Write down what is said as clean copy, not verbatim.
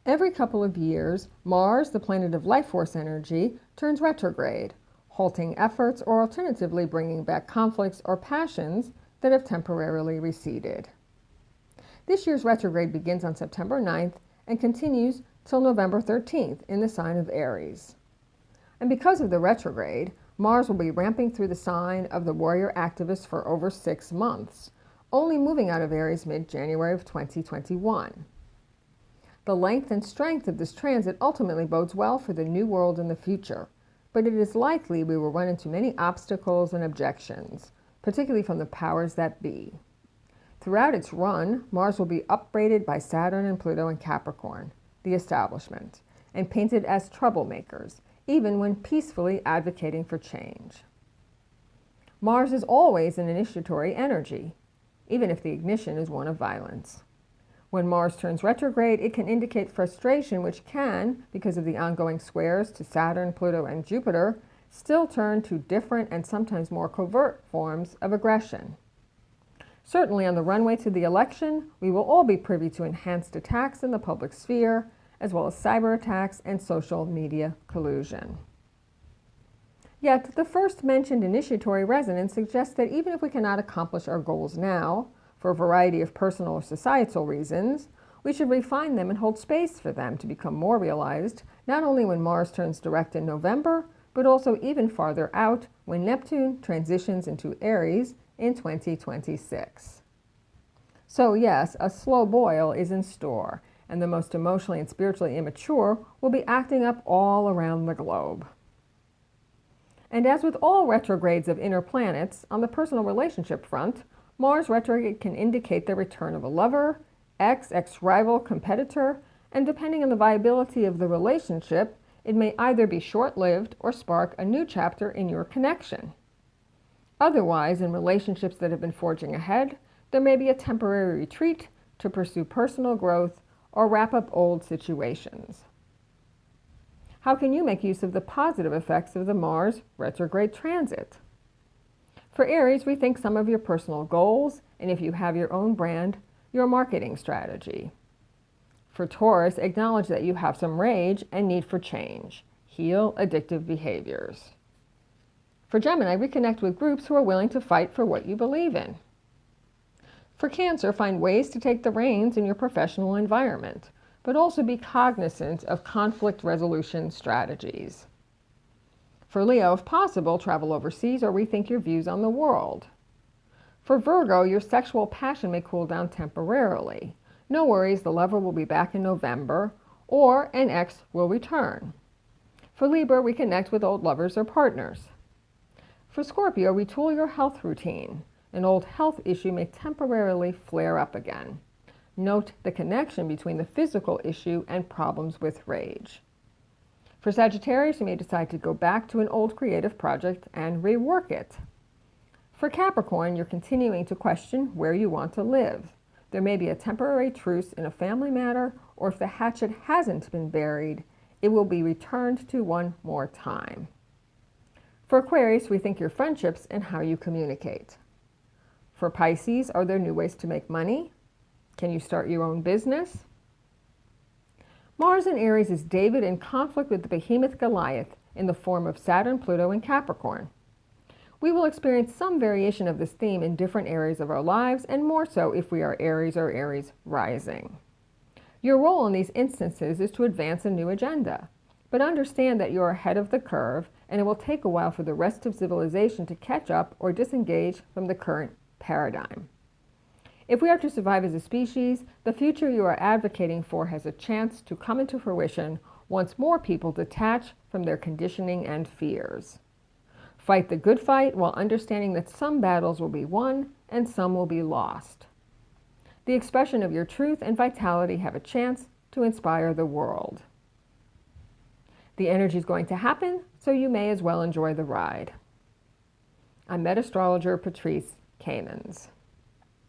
Every couple of years, Mars, the planet of life force energy, turns retrograde, halting efforts or alternatively bringing back conflicts or passions that have temporarily receded. This year's retrograde begins on September 9th and continues till November 13th in the sign of Aries. And because of the retrograde, Mars will be ramping through the sign of the warrior activist for over 6 months, only moving out of Aries mid-January of 2021. The length and strength of this transit ultimately bodes well for the new world in the future, but it is likely we will run into many obstacles and objections, particularly from the powers that be. Throughout its run, Mars will be upbraided by Saturn and Pluto in Capricorn, the establishment, and painted as troublemakers, even when peacefully advocating for change. Mars is always an initiatory energy, even if the ignition is one of violence. When Mars turns retrograde, it can indicate frustration, which can, because of the ongoing squares to Saturn, Pluto, and Jupiter, still turn to different and sometimes more covert forms of aggression. Certainly on the runway to the election, we will all be privy to enhanced attacks in the public sphere, as well as cyber attacks and social media collusion. Yet, the first mentioned initiatory resonance suggests that even if we cannot accomplish our goals now, for a variety of personal or societal reasons, we should refine them and hold space for them to become more realized, not only when Mars turns direct in November, but also even farther out when Neptune transitions into Aries in 2026. So yes, a slow boil is in store, and the most emotionally and spiritually immature will be acting up all around the globe. And as with all retrogrades of inner planets, on the personal relationship front, Mars retrograde can indicate the return of a lover, ex-rival, competitor, and depending on the viability of the relationship, it may either be short-lived or spark a new chapter in your connection. Otherwise, in relationships that have been forging ahead, there may be a temporary retreat to pursue personal growth or wrap up old situations. How can you make use of the positive effects of the Mars retrograde transit? For Aries, rethink some of your personal goals, and if you have your own brand, your marketing strategy. For Taurus, acknowledge that you have some rage and need for change. Heal addictive behaviors. For Gemini, reconnect with groups who are willing to fight for what you believe in. For Cancer, find ways to take the reins in your professional environment, but also be cognizant of conflict resolution strategies. For Leo, if possible, travel overseas or rethink your views on the world. For Virgo, your sexual passion may cool down temporarily. No worries, the lover will be back in November, or an ex will return. For Libra, reconnect with old lovers or partners. For Scorpio, retool your health routine. An old health issue may temporarily flare up again. Note the connection between the physical issue and problems with rage. For Sagittarius, you may decide to go back to an old creative project and rework it. For Capricorn, you're continuing to question where you want to live. There may be a temporary truce in a family matter, or if the hatchet hasn't been buried, it will be returned to one more time. For Aquarius, rethink your friendships and how you communicate. For Pisces, are there new ways to make money? Can you start your own business? Mars in Aries is David in conflict with the behemoth Goliath in the form of Saturn, Pluto, and Capricorn. We will experience some variation of this theme in different areas of our lives, and more so if we are Aries or Aries rising. Your role in these instances is to advance a new agenda, but understand that you are ahead of the curve, and it will take a while for the rest of civilization to catch up or disengage from the current paradigm. If we are to survive as a species, the future you are advocating for has a chance to come into fruition once more people detach from their conditioning and fears. Fight the good fight while understanding that some battles will be won and some will be lost. The expression of your truth and vitality have a chance to inspire the world. The energy is going to happen, so you may as well enjoy the ride. I'm Metastrologer Patrice Kamins.